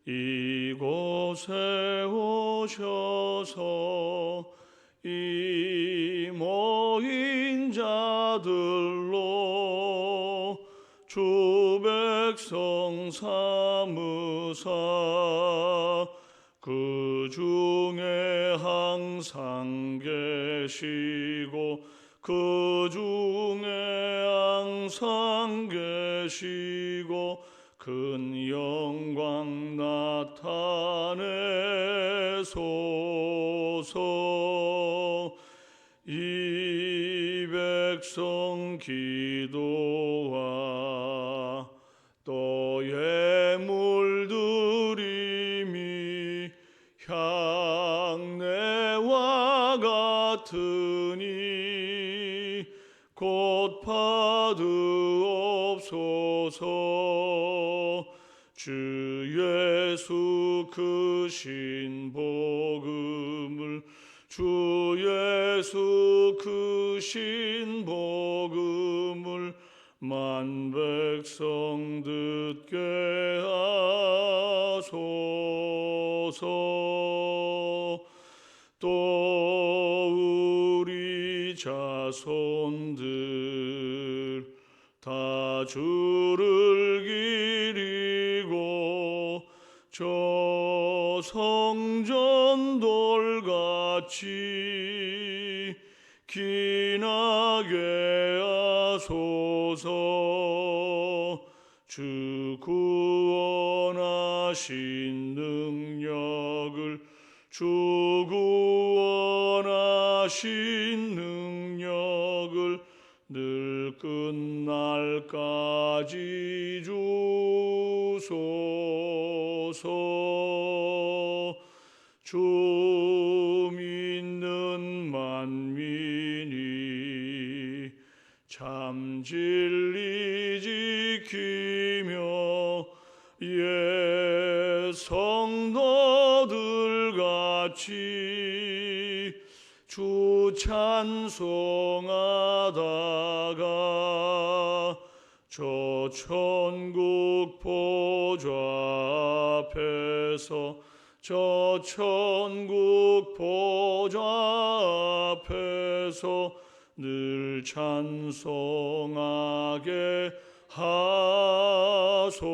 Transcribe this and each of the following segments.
이곳에 오셔서 이 모인 자들로 주 백성 삼으사 그 중에 항상 계시고 그 중에 항상 계시고 큰 영광 나타내소서. 이 백성 기도와 또 예물드림이 향내와 같으니 곧 받으옵소서. 주 예수 크신 복음을 주 예수 크신 복음을 만 백성 듣게 하소서. 또 우리 자손들 다 주를 기리고 저 성전 돌같이 기나게 하소서. 주 구원하신 능력을 주 구원하신 능력을 늘 끝날까지 주소서. 주 믿는 만민이 참 진리 지키며 옛 성도들 같이 주 찬송하다가 저 천국 보좌 앞에서 저 천국 보좌 앞에서 늘 찬송하게 하소서.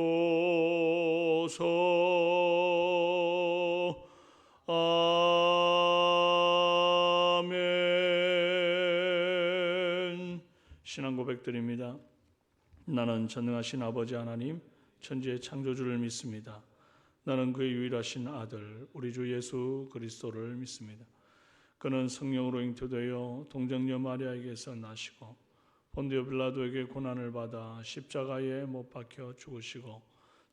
아멘. 신앙 고백드립니다. 나는 전능하신 아버지 하나님 천지의 창조주를 믿습니다. 나는 그의 유일하신 아들 우리 주 예수 그리스도를 믿습니다. 그는 성령으로 잉태되어 동정녀 마리아에게서 나시고 본디오 빌라도에게 고난을 받아 십자가에 못 박혀 죽으시고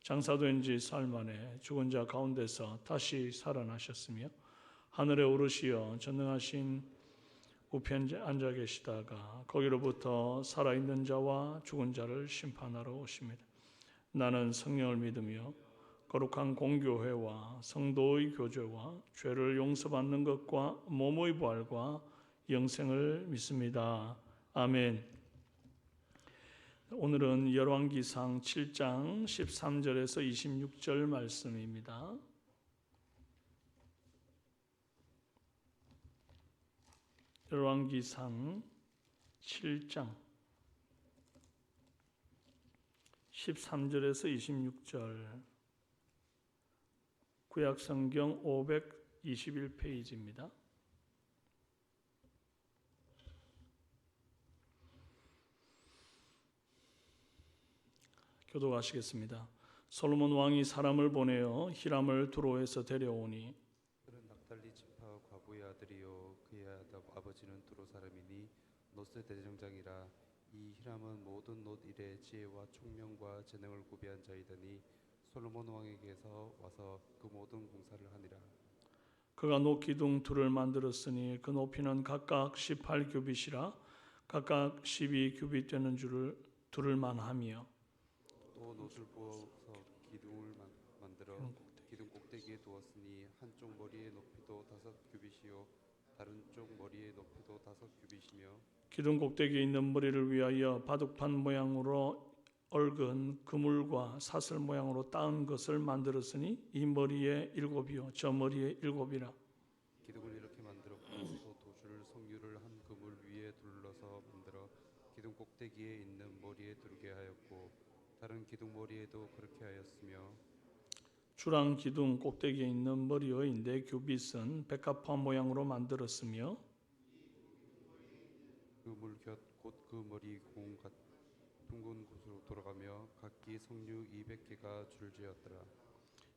장사된 지 사흘 만에 죽은 자 가운데서 다시 살아나셨으며 하늘에 오르시어 전능하신 우편에 앉아 계시다가 거기로부터 살아있는 자와 죽은 자를 심판하러 오십니다. 나는 성령을 믿으며 거룩한 공교회와 성도의 교제와 죄를 용서받는 것과 몸의 부활과 영생을 믿습니다. 아멘. 오늘은 열왕기상 7장 13절에서 26절 말씀입니다. 열왕기상 7장 13절에서 26절 구약성경 521페이지입니다. 교독하시겠습니다. 솔로몬 왕이 사람을 보내어 히람을 두로에서 데려오니 그는 납달리 지파 과부의 아들이요 그의 아버지는 두로 사람이니 노스 대제사장이라. 이 히람은 모든 놋 일의 지혜와 총명과 재능을 구비한 자이더니 솔로몬 왕에게서 와서 그 모든 공사를 하니라. 그가 놋 기둥 둘을 만들었으니 그 높이는 각각 18규빗이라 각각 12규빗 되는 줄을 둘을 만하며 또 놋을 부어서 기둥을 만들어 기둥 꼭대기에 두었으니 한쪽 머리의 높이도 5규빗이요 다른 쪽 머리의 높이도 5규빗이며 기둥 꼭대기에 있는 머리를 위하여 바둑판 모양으로 얽은 그물과 사슬 모양으로 따은 것을 만들었으니 이 머리에 7이요 저 머리에 7이라. 기둥을 이렇게 만들었고 또 도줄 성류를 한 그물 위에 둘러서 만들어 기둥 꼭대기에 있는 머리에 두르게 하였고 다른 기둥 머리에도 그렇게 하였으며 주랑 기둥 꼭대기에 있는 머리의 4규빗은 백합화 모양으로 만들었으며 그 물 곁 곧 그 머리 공 둥근 곳으로 돌아가며 각기 성류 200개가 줄지었더라.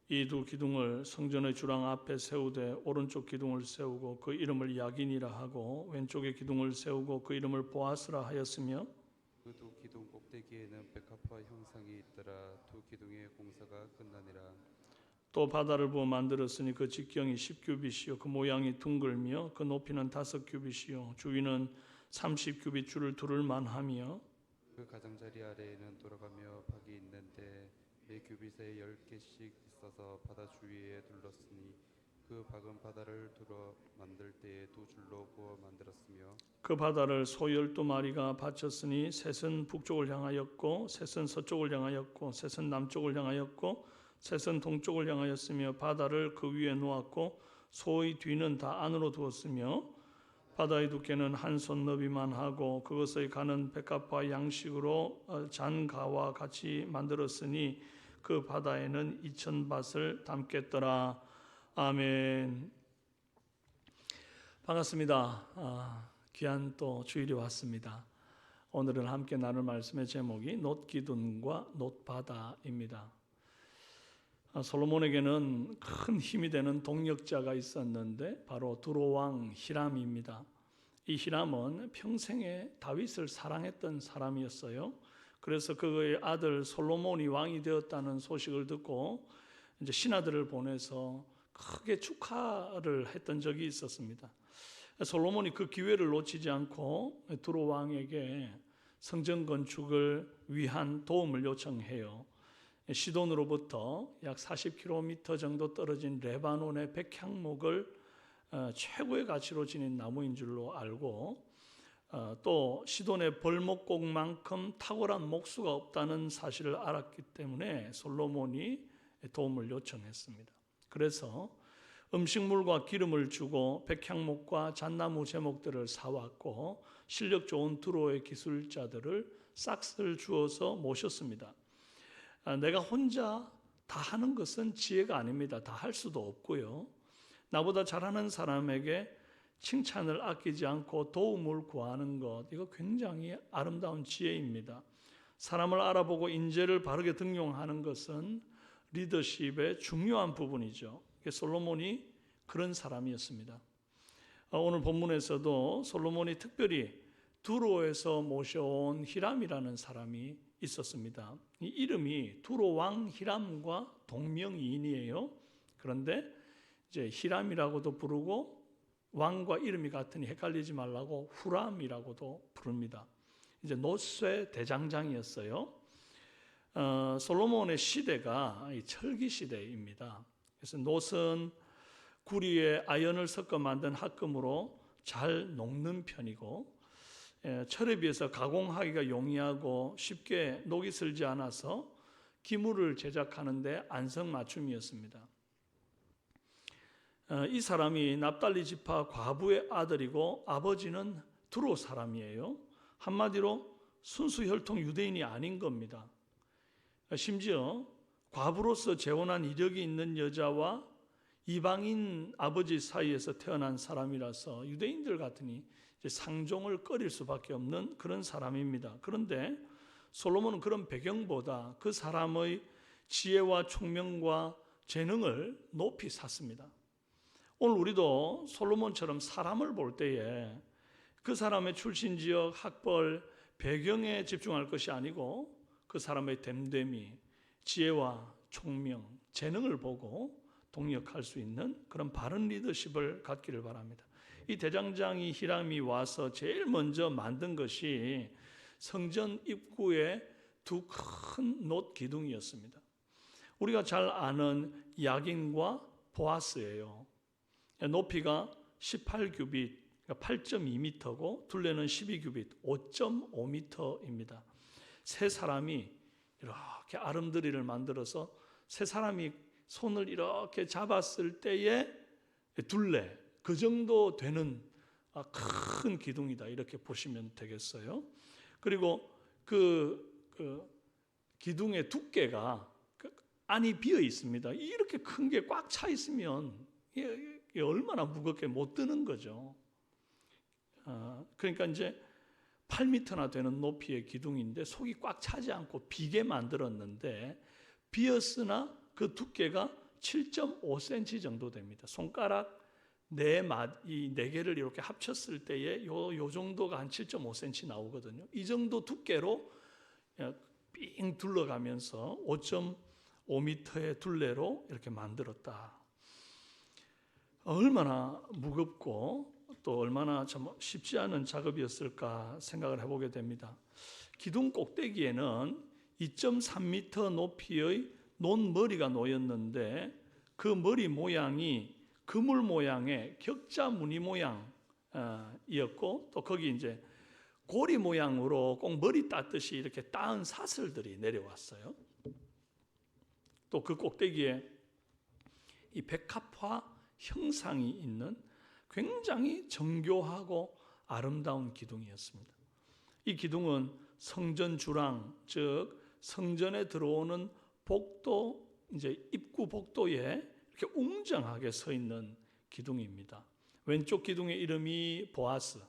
이 두 기둥을 성전의 주랑 앞에 세우되 오른쪽 기둥을 세우고 그 이름을 야긴이라 하고 왼쪽의 기둥을 세우고 그 이름을 보아스라 하였으며 그 두 기둥 꼭대기에는 백합화 형상이 있더라. 두 기둥의 공사가 끝나니라. 또 바다를 부어 만들었으니 그 직경이 10규빗이요 그 모양이 둥글며 그 높이는 5규빗이요 주위는 30규빗 줄을 두를 만하며 그 가장자리 아래에는 돌아가며 박이 있는데 매 규빗에 10개씩 있어서 바다 주위에 둘렀으니 그 박은 바다를 두러 만들 때에 두 줄로 부어 만들었으며 그 바다를 소 12마리가 바쳤으니 셋은 북쪽을 향하였고 셋은 서쪽을 향하였고 셋은 남쪽을 향하였고 셋은 동쪽을 향하였으며 바다를 그 위에 놓았고 소의 뒤는 다 안으로 두었으며 바다의 두께는 한 손 너비만 하고 그것의 가는 백합화 양식으로 잔가와 같이 만들었으니 그 바다에는 2000밭을 담겠더라. 아멘. 반갑습니다. 귀한 또 주일이 왔습니다. 오늘은 함께 나눌 말씀의 제목이 놋기둥과 놋바다입니다. 솔로몬에게는 큰 힘이 되는 동력자가 있었는데 바로 두로왕 히람입니다. 이 히람은 평생에 다윗을 사랑했던 사람이었어요. 그래서 그의 아들 솔로몬이 왕이 되었다는 소식을 듣고 이제 신하들을 보내서 크게 축하를 했던 적이 있었습니다. 솔로몬이 그 기회를 놓치지 않고 두로왕에게 성전 건축을 위한 도움을 요청해요. 시돈으로부터 약 40km 정도 떨어진 레바논의 백향목을 최고의 가치로 지닌 나무인 줄로 알고 또 시돈의 벌목곡만큼 탁월한 목수가 없다는 사실을 알았기 때문에 솔로몬이 도움을 요청했습니다. 그래서 음식물과 기름을 주고 백향목과 잣나무 제목들을 사왔고 실력 좋은 두로의 기술자들을 싹쓸 주어서 모셨습니다. 내가 혼자 다 하는 것은 지혜가 아닙니다. 다 할 수도 없고요. 나보다 잘하는 사람에게 칭찬을 아끼지 않고 도움을 구하는 것, 이거 굉장히 아름다운 지혜입니다. 사람을 알아보고 인재를 바르게 등용하는 것은 리더십의 중요한 부분이죠. 솔로몬이 그런 사람이었습니다. 오늘 본문에서도 솔로몬이 특별히 두로에서 모셔온 히람이라는 사람이 있었습니다. 이 이름이 두로 왕 히람과 동명이인이에요. 그런데 이제 히람이라고도 부르고 왕과 이름이 같으니 헷갈리지 말라고 후람이라고도 부릅니다. 이제 놋쇠 대장장이었어요. 솔로몬의 시대가 철기 시대입니다. 그래서 놋은 구리에 아연을 섞어 만든 합금으로 잘 녹는 편이고 철에 비해서 가공하기가 용이하고 쉽게 녹이 슬지 않아서 기물을 제작하는데 안성맞춤이었습니다. 이 사람이 납달리 지파 과부의 아들이고 아버지는 두로 사람이에요. 한마디로 순수 혈통 유대인이 아닌 겁니다. 심지어 과부로서 재혼한 이력이 있는 여자와 이방인 아버지 사이에서 태어난 사람이라서 유대인들 같으니 상종을 꺼릴 수밖에 없는 그런 사람입니다. 그런데 솔로몬은 그런 배경보다 그 사람의 지혜와 총명과 재능을 높이 샀습니다. 오늘 우리도 솔로몬처럼 사람을 볼 때에 그 사람의 출신 지역, 학벌, 배경에 집중할 것이 아니고 그 사람의 됨됨이, 지혜와 총명, 재능을 보고 동력할 수 있는 그런 바른 리더십을 갖기를 바랍니다. 이 대장장이 히람이 와서 제일 먼저 만든 것이 성전 입구에 두 큰 놋 기둥이었습니다. 우리가 잘 아는 야긴과 보아스예요. 높이가 18규빗, 8.2m고 둘레는 12규빗, 5.5m입니다. 세 사람이 이렇게 아름드리를 만들어서 세 사람이 손을 이렇게 잡았을 때의 둘레, 그 정도 되는 큰 기둥이다, 이렇게 보시면 되겠어요. 그리고 그 기둥의 두께가 안이 비어 있습니다. 이렇게 큰 게 꽉 차 있으면 이게 얼마나 무겁게 못 드는 거죠. 그러니까 이제 8m나 되는 높이의 기둥인데 속이 꽉 차지 않고 비게 만들었는데, 비었으나 그 두께가 7.5cm 정도 됩니다. 손가락 이 네 개를 이렇게 합쳤을 때에 요 정도가 한 7.5cm 나오거든요. 이 정도 두께로 삥 둘러가면서 5.5m의 둘레로 이렇게 만들었다. 얼마나 무겁고 또 얼마나 참 쉽지 않은 작업이었을까 생각을 해보게 됩니다. 기둥 꼭대기에는 2.3m 높이의 논머리가 놓였는데, 그 머리 모양이 그물 모양의 격자 무늬 모양이었고, 또 거기 이제 고리 모양으로 꼭 머리 따듯이 이렇게 따은 사슬들이 내려왔어요. 또 그 꼭대기에 이 백합화 형상이 있는 굉장히 정교하고 아름다운 기둥이었습니다. 이 기둥은 성전 주랑, 즉 성전에 들어오는 복도, 이제 입구 복도에 이렇게 웅장하게 서 있는 기둥입니다. 왼쪽 기둥의 이름이 보아스,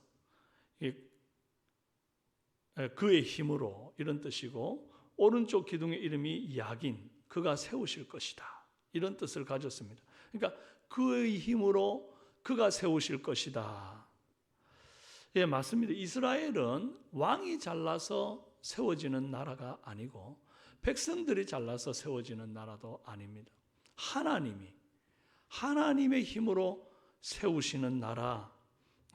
그의 힘으로, 이런 뜻이고, 오른쪽 기둥의 이름이 야긴, 그가 세우실 것이다, 이런 뜻을 가졌습니다. 그러니까 그의 힘으로 그가 세우실 것이다. 예, 맞습니다. 이스라엘은 왕이 잘나서 세워지는 나라가 아니고 백성들이 잘나서 세워지는 나라도 아닙니다. 하나님의 힘으로 세우시는 나라,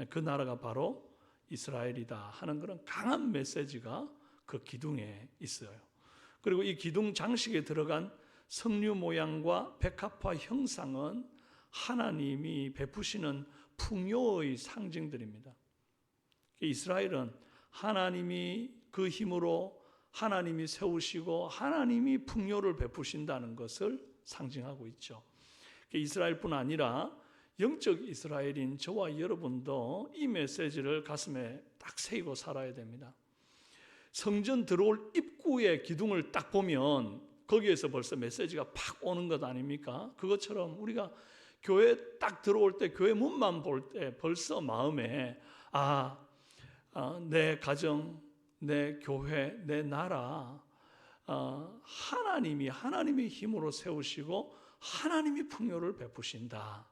그 나라가 바로 이스라엘이다 하는 그런 강한 메시지가 그 기둥에 있어요. 그리고 이 기둥 장식에 들어간 석류 모양과 백합화 형상은 하나님이 베푸시는 풍요의 상징들입니다. 이스라엘은 하나님이 그 힘으로 하나님이 세우시고 하나님이 풍요를 베푸신다는 것을 상징하고 있죠. 이스라엘뿐 아니라 영적 이스라엘인 저와 여러분도 이 메시지를 가슴에 딱 새기고 살아야 됩니다. 성전 들어올 입구의 기둥을 딱 보면 거기에서 벌써 메시지가 팍 오는 것 아닙니까? 그것처럼 우리가 교회 딱 들어올 때, 교회 문만 볼 때 벌써 마음에 내 가정, 내 교회, 내 나라, 하나님의 힘으로 세우시고 하나님이 풍요를 베푸신다,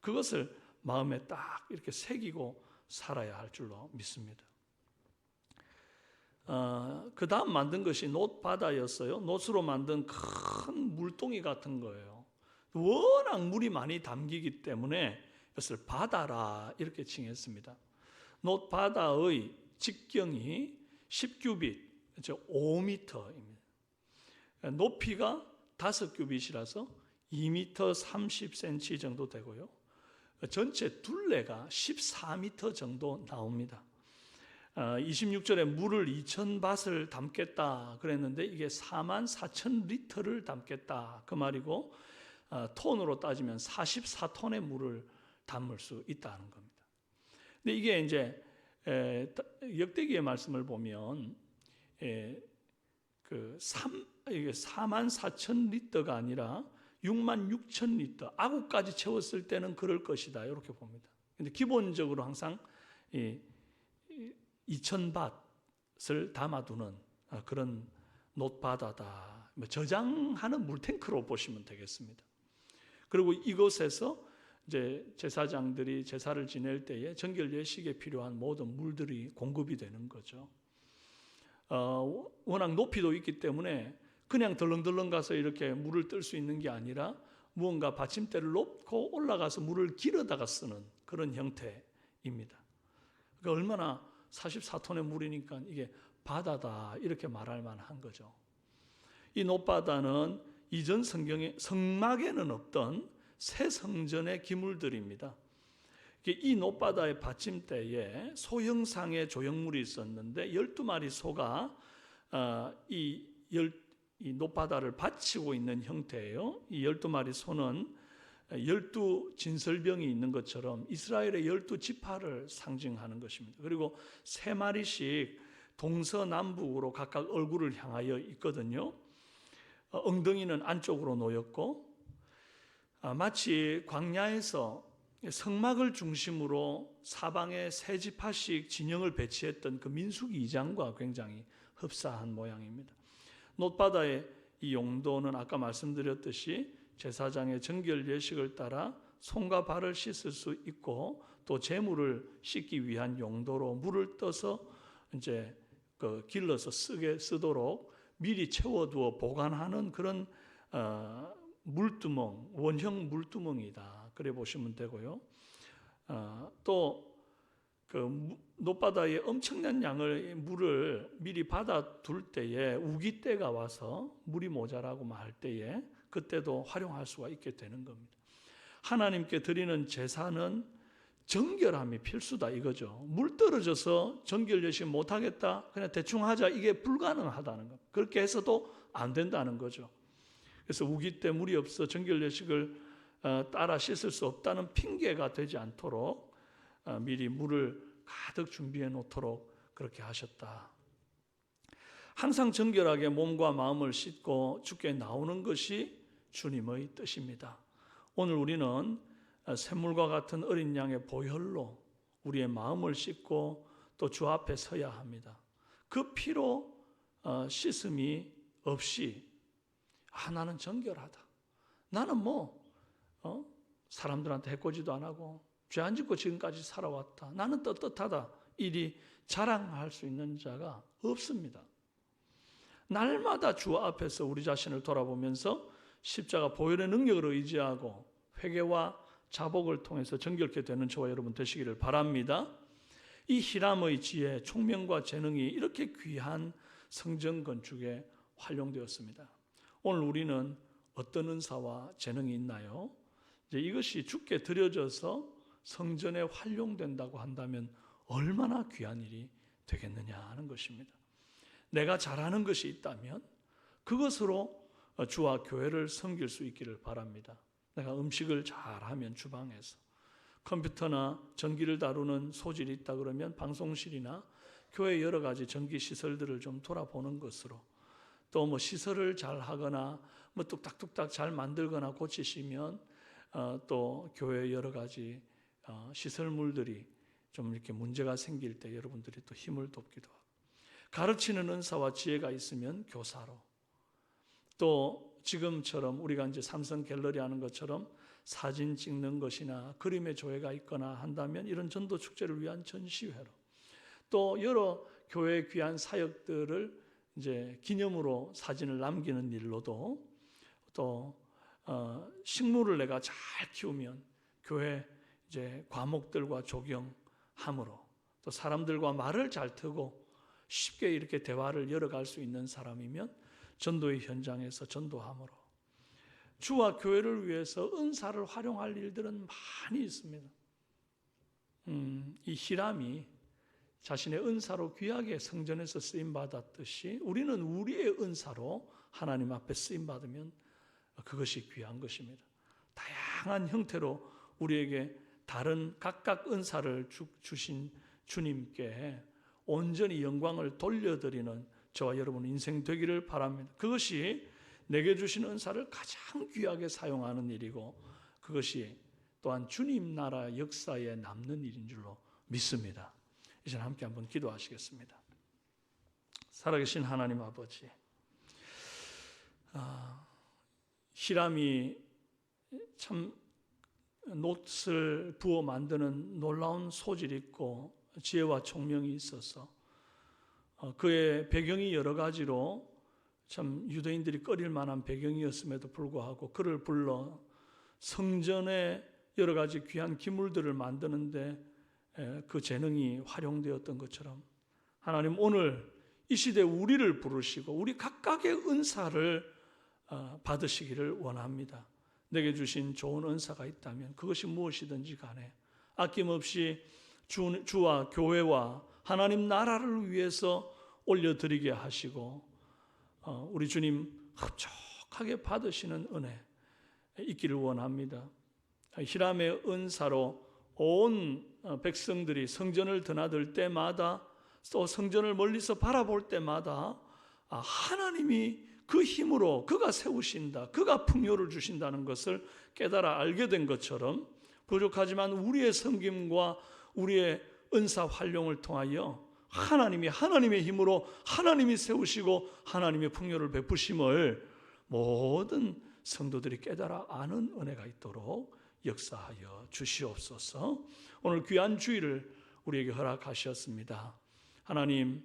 그것을 마음에 딱 이렇게 새기고 살아야 할 줄로 믿습니다. 그 다음 만든 것이 놋바다였어요. 놋으로 만든 큰 물동이 같은 거예요. 워낙 물이 많이 담기기 때문에 이것을 바다라 이렇게 칭했습니다. 놋바다의 직경이 10규빗, 5m입니다. 높이가 5규빗이라서 2m 30cm 정도 되고요. 전체 둘레가 14m 정도 나옵니다. 26절에 물을 2,000밭을 담겠다 그랬는데 이게 44,000리터를 담겠다 그 말이고, 톤으로 따지면 44톤의 물을 담을 수 있다는 겁니다. 근데 이게 이제 역대기의 말씀을 보면 그 44,000리터가 아니라 66,000리터, 아구까지 채웠을 때는 그럴 것이다 이렇게 봅니다. 근데 기본적으로 항상 2,000밭을 담아두는 그런 놋바다다, 저장하는 물탱크로 보시면 되겠습니다. 그리고 이곳에서 이제 제사장들이 제사를 지낼 때에 정결 예식에 필요한 모든 물들이 공급이 되는 거죠. 워낙 높이도 있기 때문에 그냥 덜렁덜렁 가서 이렇게 물을 뜰 수 있는 게 아니라 무언가 받침대를 놓고 올라가서 물을 길어다가 쓰는 그런 형태입니다. 그러니까 얼마나 44톤의 물이니까 이게 바다다 이렇게 말할 만한 거죠. 이 놋바다는 이전 성막에는 없던 새 성전의 기물들입니다. 이 놋바다의 받침대에 소형상의 조형물이 있었는데 12마리 소가 이 이 놋바다를 받치고 있는 형태예요. 이 12마리 소는 12진설병이 있는 것처럼 이스라엘의 12지파를 상징하는 것입니다. 그리고 3마리씩 동서남북으로 각각 얼굴을 향하여 있거든요. 엉덩이는 안쪽으로 놓였고, 마치 광야에서 성막을 중심으로 사방에 3지파씩 진영을 배치했던 그 민수기 2장과 굉장히 흡사한 모양입니다. 놋바다의 이 용도는 아까 말씀드렸듯이 제사장의 정결 예식을 따라 손과 발을 씻을 수 있고, 또 제물을 씻기 위한 용도로 물을 떠서 이제 길러서 쓰도록 미리 채워두어 보관하는 그런 물두멍, 원형 물두멍이다. 그래 보시면 되고요. 또 그 놋바다에 엄청난 양의 물을 미리 받아 둘 때에 우기때가 와서 물이 모자라고 할 때에 그때도 활용할 수가 있게 되는 겁니다. 하나님께 드리는 제사는 정결함이 필수다 이거죠. 물 떨어져서 정결 예식 못하겠다, 그냥 대충 하자, 이게 불가능하다는 것. 그렇게 해서도 안 된다는 거죠. 그래서 우기 때 물이 없어 정결 예식을 따라 씻을 수 없다는 핑계가 되지 않도록 미리 물을 가득 준비해 놓도록 그렇게 하셨다. 항상 정결하게 몸과 마음을 씻고 주께 나오는 것이 주님의 뜻입니다. 오늘 우리는 샘물과 같은 어린 양의 보혈로 우리의 마음을 씻고 또 주 앞에 서야 합니다. 그 피로 씻음이 없이 나는 정결하다, 나는 사람들한테 해코지도 안 하고 죄 안 짓고 지금까지 살아왔다, 나는 떳떳하다, 이리 자랑할 수 있는 자가 없습니다. 날마다 주 앞에서 우리 자신을 돌아보면서 십자가 보혈의 능력을 의지하고 회개와 자복을 통해서 정결케 되는 저와 여러분 되시기를 바랍니다. 이 히람의 지혜, 총명과 재능이 이렇게 귀한 성전 건축에 활용되었습니다. 오늘 우리는 어떤 은사와 재능이 있나요? 이제 이것이 주께 드려져서 성전에 활용된다고 한다면 얼마나 귀한 일이 되겠느냐 하는 것입니다. 내가 잘하는 것이 있다면 그것으로 주와 교회를 섬길 수 있기를 바랍니다. 내가 음식을 잘하면 주방에서, 컴퓨터나 전기를 다루는 소질이 있다 그러면 방송실이나 교회 여러 가지 전기 시설들을 좀 돌아보는 것으로, 또 시설을 잘 하거나 뚝딱뚝딱 잘 만들거나 고치시면 또 교회 여러 가지 시설물들이 좀 이렇게 문제가 생길 때 여러분들이 또 힘을 돕기도 하고, 가르치는 은사와 지혜가 있으면 교사로, 또 지금처럼 우리가 이제 삼성 갤러리 하는 것처럼 사진 찍는 것이나 그림의 조예가 있거나 한다면 이런 전도 축제를 위한 전시회로, 또 여러 교회 귀한 사역들을 이제 기념으로 사진을 남기는 일로도, 또 식물을 내가 잘 키우면 교회 이제 과목들과 조경함으로, 또 사람들과 말을 잘 트고 쉽게 이렇게 대화를 열어갈 수 있는 사람이면 전도의 현장에서 전도함으로, 주와 교회를 위해서 은사를 활용할 일들은 많이 있습니다. 이 히람이 자신의 은사로 귀하게 성전에서 쓰임받았듯이 우리는 우리의 은사로 하나님 앞에 쓰임받으면 그것이 귀한 것입니다. 다양한 형태로 우리에게 다른 각각 은사를 주신 주님께 온전히 영광을 돌려드리는 저와 여러분 인생 되기를 바랍니다. 그것이 내게 주신 은사를 가장 귀하게 사용하는 일이고, 그것이 또한 주님 나라 역사에 남는 일인 줄로 믿습니다. 이제 함께 한번 기도하시겠습니다. 살아계신 하나님 아버지, 히람이 참 놋을 부어 만드는 놀라운 소질이 있고 지혜와 총명이 있어서 그의 배경이 여러 가지로 참 유대인들이 꺼릴 만한 배경이었음에도 불구하고 그를 불러 성전에 여러 가지 귀한 기물들을 만드는데 그 재능이 활용되었던 것처럼, 하나님 오늘 이 시대 우리를 부르시고 우리 각각의 은사를 받으시기를 원합니다. 내게 주신 좋은 은사가 있다면 그것이 무엇이든지 간에 아낌없이 주와 교회와 하나님 나라를 위해서 올려드리게 하시고, 우리 주님 흡족하게 받으시는 은혜 있기를 원합니다. 히람의 은사로 온 백성들이 성전을 드나들 때마다 또 성전을 멀리서 바라볼 때마다 하나님이 그 힘으로 그가 세우신다, 그가 풍요를 주신다는 것을 깨달아 알게 된 것처럼 부족하지만 우리의 섬김과 우리의 은사 활용을 통하여 하나님이 하나님의 힘으로 하나님이 세우시고 하나님의 풍요를 베푸심을 모든 성도들이 깨달아 아는 은혜가 있도록 역사하여 주시옵소서. 오늘 귀한 주일을 우리에게 허락하셨습니다. 하나님,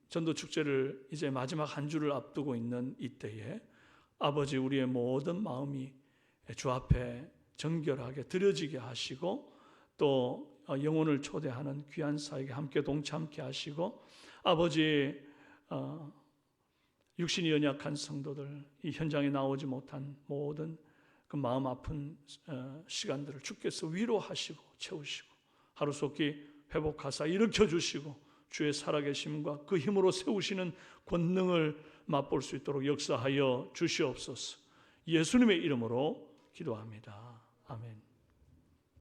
전도 축제를 이제 마지막 한 주를 앞두고 있는 이때에 아버지, 우리의 모든 마음이 주 앞에 정결하게 드려지게 하시고 또 영혼을 초대하는 귀한 사역에 함께 동참케 하시고 아버지, 육신이 연약한 성도들, 이 현장에 나오지 못한 모든 그 마음 아픈 시간들을 주께서 위로하시고 채우시고 하루속히 회복하사 일으켜 주시고 주의 살아계심과 그 힘으로 세우시는 권능을 맛볼 수 있도록 역사하여 주시옵소서. 예수님의 이름으로 기도합니다. 아멘.